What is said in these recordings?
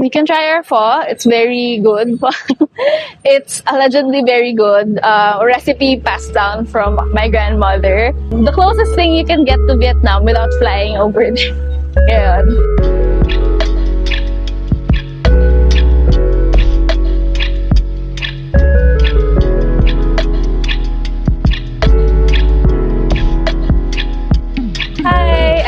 You can try our pho. It's very good. It's allegedly very good. Recipe passed down from my grandmother. The closest thing you can get to Vietnam without flying over there. Ayan.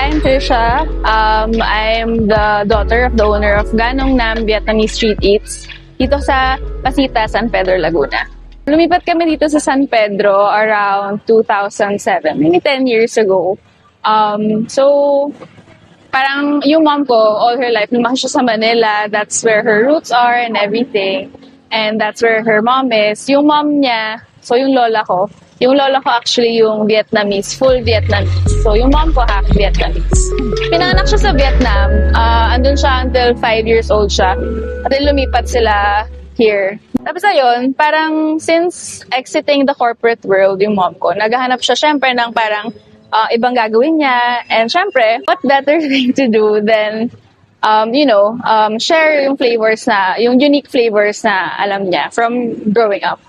I'm Trisha. I'm the daughter of the owner of Ganong Nam Vietnamese Street Eats dito sa Pasita, San Pedro, Laguna. Lumipat kami dito sa San Pedro around 2007, maybe 10 years ago. So, parang yung mom ko, all her life, lumaki siya sa Manila. That's where her roots are and everything. And that's where her mom is. Yung mom niya, so yung lola ko actually yung Vietnamese, full Vietnamese. So, yung mom ko half Vietnamese. Pinanganak siya sa Vietnam. Andun siya until 5 years old siya. At then lumipat sila here. Tapos ayun, parang since exiting the corporate world yung mom ko, naghahanap siya syempre ng parang ibang gagawin niya. And syempre, what better thing to do than share yung flavors yung unique flavors na alam niya from growing up.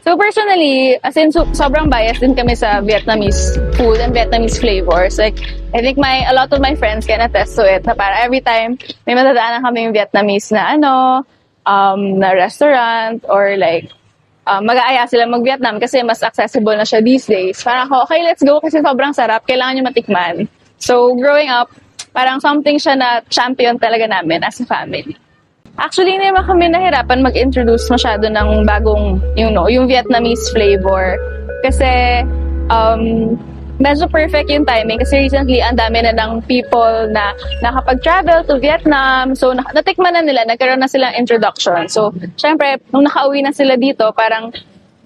So personally, as in sobrang biased din kami sa Vietnamese food and Vietnamese flavors. Like, I think a lot of my friends can attest to it na para every time may matadaanan kami yung Vietnamese na na restaurant or like, mag-aaya sila mag-Vietnam kasi mas accessible na siya these days. Parang ako, okay, let's go kasi sobrang sarap, kailangan nyo matikman. So growing up, parang something siya na champion talaga namin as a family. Actually, hindi naman kami nahirapan mag-introduce masyado ng bagong, yung Vietnamese flavor. Kasi, medyo perfect yung timing. Kasi recently, ang dami na ng people na nakapag-travel to Vietnam. So, natikman na nila, nagkaroon na silang introduction. So, syempre, nung nakauwi na sila dito, parang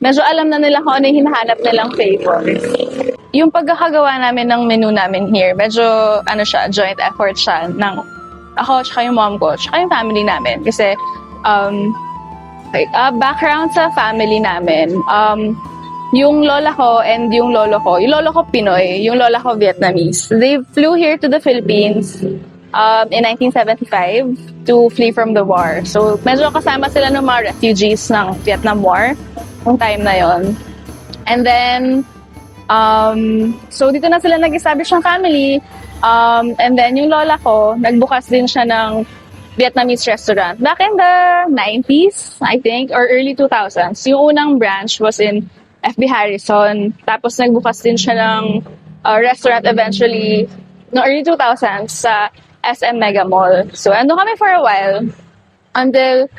medyo alam na nila kung ano yung hinahanap nilang flavors. Yung pagkakagawa namin ng menu namin here, medyo, joint effort siya ng ako, tsaka yung mom ko, tsaka yung family namin. Kasi, background sa family namin, yung lola ko and yung lolo ko Pinoy, yung lola ko Vietnamese. They flew here to the Philippines in 1975 to flee from the war. So, medyo kasama sila ng mga refugees ng Vietnam War, yung time na yon. And then, so dito na sila nag-establish ng family. And then yung lola ko, nagbukas din siya ng Vietnamese restaurant. Back in the 90s, I think, or early 2000s. Yung unang branch was in FB Harrison. Tapos nagbukas din siya ng restaurant eventually no early 2000s sa SM Mega Mall. So ando kami for a while until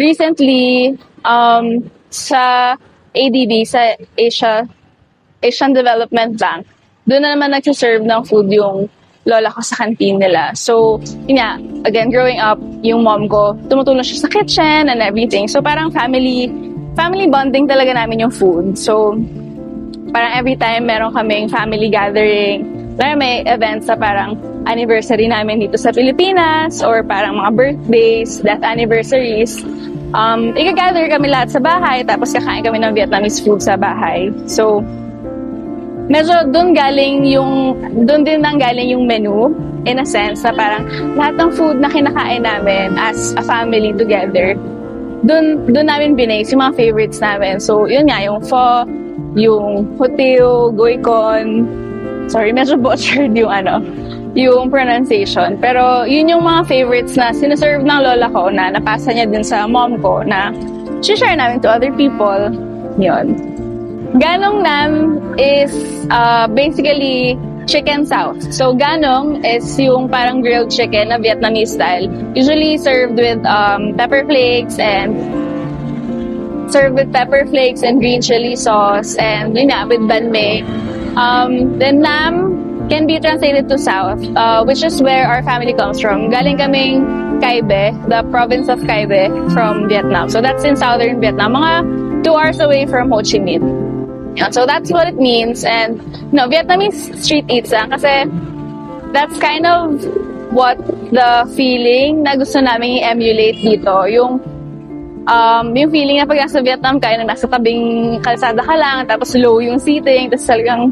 recently sa ADB, sa Asian Development Bank. Doon na naman nagsiserve ng food yung lola ko sa canteen nila. So, again, growing up, yung mom ko, tumutulong siya sa kitchen and everything. So, parang family bonding talaga namin yung food. So, parang every time meron kaming family gathering, may events sa parang anniversary namin dito sa Pilipinas or parang mga birthdays, death anniversaries, i-gather kami lahat sa bahay tapos kakain kami ng Vietnamese food sa bahay. So, medyo doon din nanggaling yung menu in a sense na parang lahat ng food na kinakain namin as a family together, doon namin binase yung mga favorites namin. So, yun nga, yung pho, yung hoteo, goicon, sorry, medyo butchered yung pronunciation. Pero, yun yung mga favorites na sinaserve ng lola ko na napasa niya din sa mom ko na share namin to other people. Yun. Ganong Nam is basically chicken sauce. So, ganong is yung parang grilled chicken na Vietnamese style. Usually served with pepper flakes and green chili sauce and with banh mi. Then Nam can be translated to south, which is where our family comes from. Galing kaming Cai Be, the province of Cai Be from Vietnam. So that's in southern Vietnam, mga 2 hours away from Ho Chi Minh. So that's what it means. And Vietnamese street eats lang kasi that's kind of what the feeling na gusto namin i-emulate dito. Yung feeling na pag nasa Vietnam ka, nasa tabing kalsada ka lang, tapos low yung seating, tapos talagang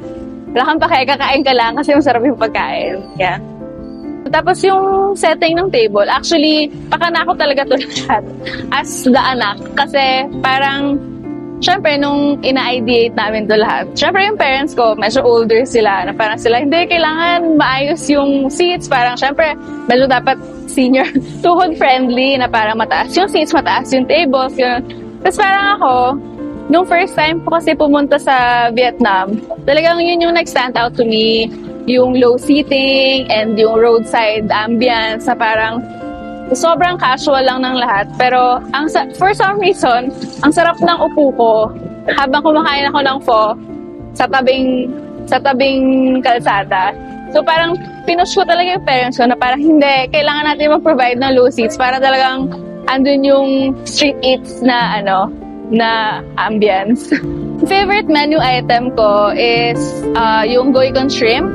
wala kang kakain ka lang kasi masarap yung pagkain. Yeah. tapos yung setting ng table, actually, pakanako talaga to lahat as the anak. Kasi parang, syempre, nung ina-ideate namin to lahat, syempre yung parents ko, medyo older sila, na parang sila, hindi, kailangan maayos yung seats. Parang, syempre, medyo dapat senior, tuhod-friendly, na parang mataas yung seats, mataas yung tables, yun. Tapos parang ako, nung first time ko kasi pumunta sa Vietnam, talagang yun yung nag-stand out to me, yung low seating and yung roadside ambience na parang sobrang casual lang ng lahat. Pero for some reason, ang sarap ng upo ko habang kumakain ako ng pho sa tabing kalsada. So parang pinush ko talaga yung parents ko na parang hindi, kailangan natin mag-provide ng low seats para talagang andun yung street eats na na ambience. Favorite menu item ko is yung goikon shrimp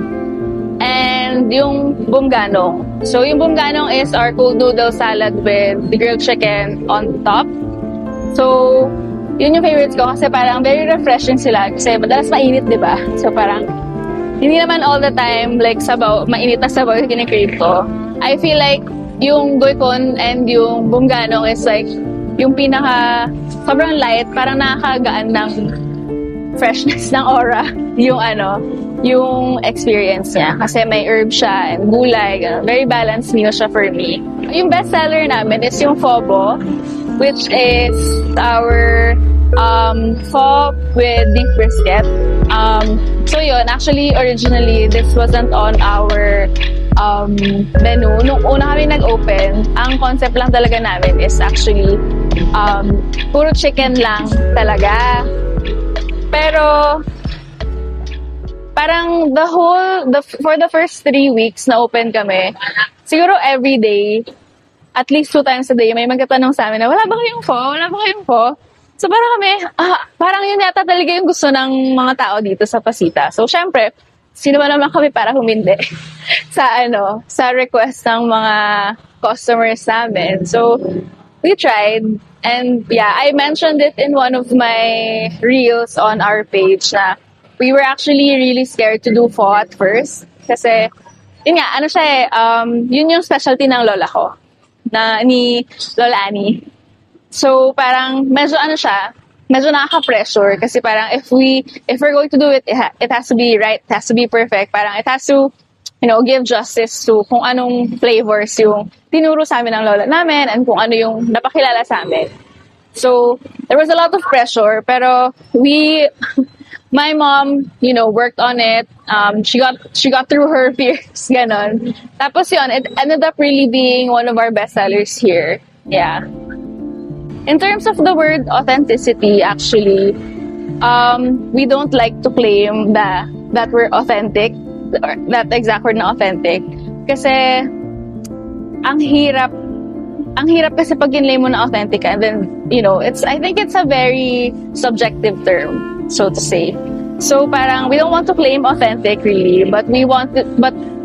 and yung bumganong. So yung bumganong is our cold noodle salad with the grilled chicken on top. So yun yung favorites ko kasi parang very refreshing sila kasi madalas mainit, di ba? So parang hindi naman all the time like sabaw, mainit na sabaw yung kinikrave ko. I feel like yung goikon and yung bumganong is like yung pinaka sobrang light, parang nakakagaan ng freshness ng aura yung experience niya. Kasi may herb siya and gulay, very balanced meal siya for me. Yung best seller namin is yung pho, which is our pho with beef brisket. So yun, actually originally this wasn't on our menu. Nung una kami nag-open, ang concept lang talaga namin is actually puro chicken lang talaga. Pero parang for the first 3 weeks na open kami, siguro every day, at least 2 times a day, may magtatanong sa amin na, wala ba kayong pho? Wala ba kayong pho? So parang kami, parang yun yata talaga yung gusto ng mga tao dito sa Pasita. So syempre, sino ba naman kami para humindi sa request ng mga customers namin. So we tried, and yeah, I mentioned it in one of my reels on our page na we were actually really scared to do pho at first. Kasi, yun nga, yun yung specialty ng lola ko, ni Lola Annie. So, parang, medyo nakaka-pressure kasi parang if we're going to do it, it has to be right, it has to be perfect. Parang it has to, give justice to kung anong flavors yung tinuro sa amin ng lola namin and kung ano yung napakilala sa amin. So, there was a lot of pressure, pero my mom, worked on it. She got through her fears, ganon. Tapos yun, it ended up really being one of our best sellers here. Yeah. In terms of the word authenticity, actually, we don't like to claim that we're authentic, or that exact word na authentic. Kasi, ang hirap kasi pag ginlay mo na authentic, and then, I think it's a very subjective term, so to say. So, parang, we don't want to claim authentic, really, but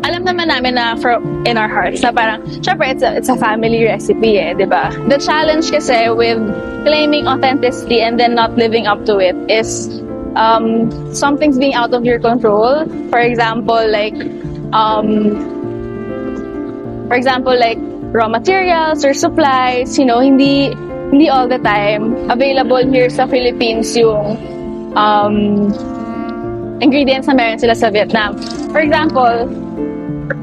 alam naman namin na in our hearts, na parang, syempre, it's a family recipe, di ba? The challenge kasi with claiming authenticity and then not living up to it is, something's being out of your control. For example, like raw materials or supplies, hindi all the time available here sa Philippines yung ingredients na meron sila sa Vietnam. For example,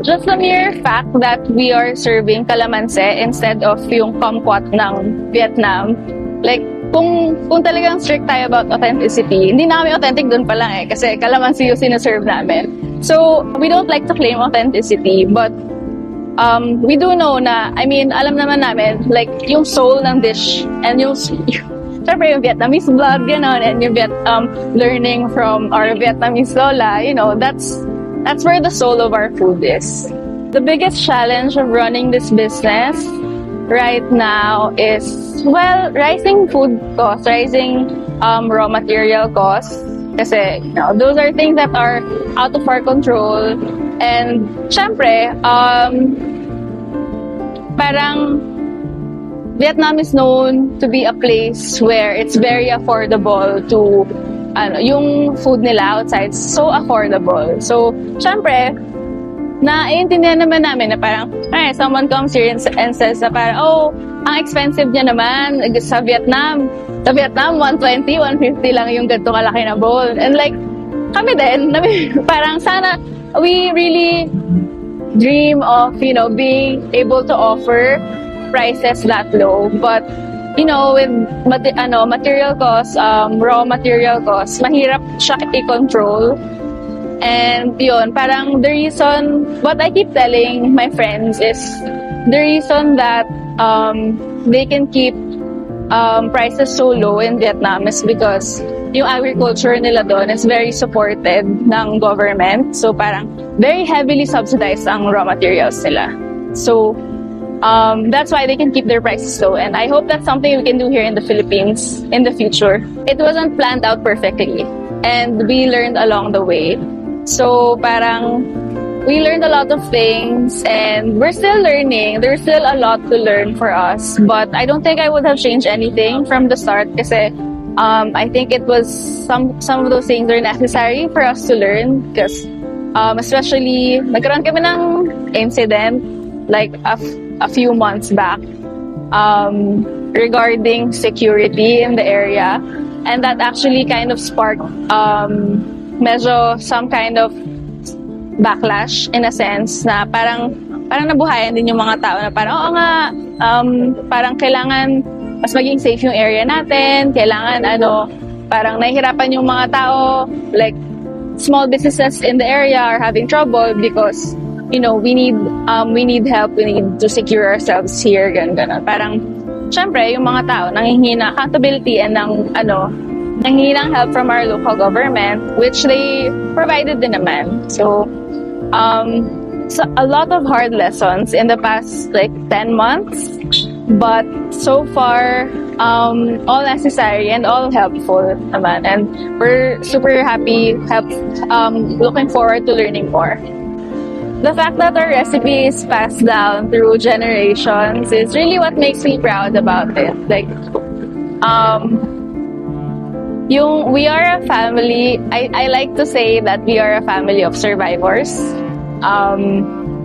just the mere fact that we are serving calamansi instead of yung kumquat ng Vietnam, like, kung talagang strict tayo about authenticity, hindi na kami authentic dun pa lang kasi calamansi yung sinaserve namin. So, we don't like to claim authenticity, but we do know na, alam naman namin, like, yung soul ng dish, and syempre yung Vietnamese blood, gano'n, and yung learning from our Vietnamese lola, that's where the soul of our food is. The biggest challenge of running this business right now is, rising food costs, rising raw material costs. Kasi, those are things that are out of our control. And, syempre, parang, Vietnam is known to be a place where it's very affordable to, yung food nila outside, so affordable. So, syempre, naiintindihan naman namin na parang, someone comes here and says na parang, ang expensive niya naman sa Vietnam. Sa Vietnam, 120, 150 lang yung ganito kalaki na bowl. And like, kami din, parang sana, we really dream of, being able to offer prices that low. But, with material costs, raw material costs, mahirap siya i-control. And yun, parang the reason, what I keep telling my friends is the reason that they can keep prices so low in Vietnam is because yung agriculture nila doon is very supported ng government. So parang very heavily subsidized ang raw materials nila. So that's why they can keep their prices low. And I hope that's something we can do here in the Philippines in the future. It wasn't planned out perfectly. And we learned along the way. So parang we learned a lot of things and we're still learning. There's still a lot to learn for us. But I don't think I would have changed anything from the start kasi I think it was some of those things are necessary for us to learn because especially nagkaroon kami ng incident like a few months back regarding security in the area, and that actually kind of sparked medyo some kind of backlash in a sense na parang nabuhayan din yung mga tao na parang parang kailangan mas maging safe yung area natin, kailangan parang nahihirapan yung mga tao, like small businesses in the area are having trouble because we need help, we need to secure ourselves here, ganun. Parang syempre yung mga tao nanghihingi ng accountability and nanghihingi ng help from our local government, which they provided din naman. So a lot of hard lessons in the past like 10 months, but so far all necessary and all helpful naman, and we're super happy, looking forward to learning more. The fact that our recipe is passed down through generations is really what makes me proud about it. Like we are a family. I like to say that we are a family of survivors.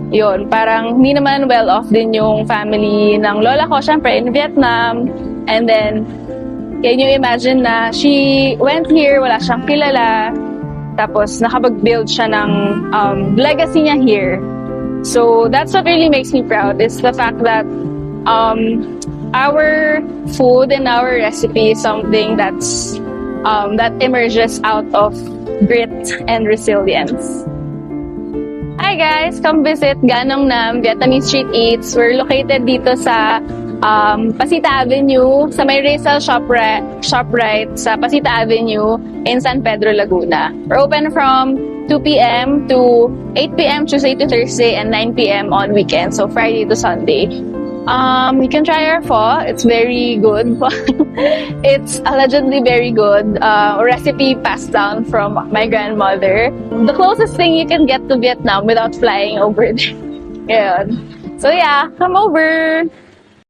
Yun, parang hindi naman well-off din yung family ng lola ko, syempre, in Vietnam. And then, can you imagine na she went here, wala siyang kilala, tapos nakapag-build siya ng legacy niya here. So, that's what really makes me proud, is the fact that our food and our recipe is something that emerges out of grit and resilience. Hi guys! Come visit Ganong Nam Vietnamese Street Eats. We're located dito sa Pasita Avenue, sa may Rizal ShopRite sa Pasita Avenue in San Pedro, Laguna. We're open from 2 p.m. to 8 p.m. Tuesday to Thursday and 9 p.m. on weekends, so Friday to Sunday. You can try our pho. It's very good. It's allegedly very good. A recipe passed down from my grandmother. The closest thing you can get to Vietnam without flying over there. Yeah. So yeah, come over.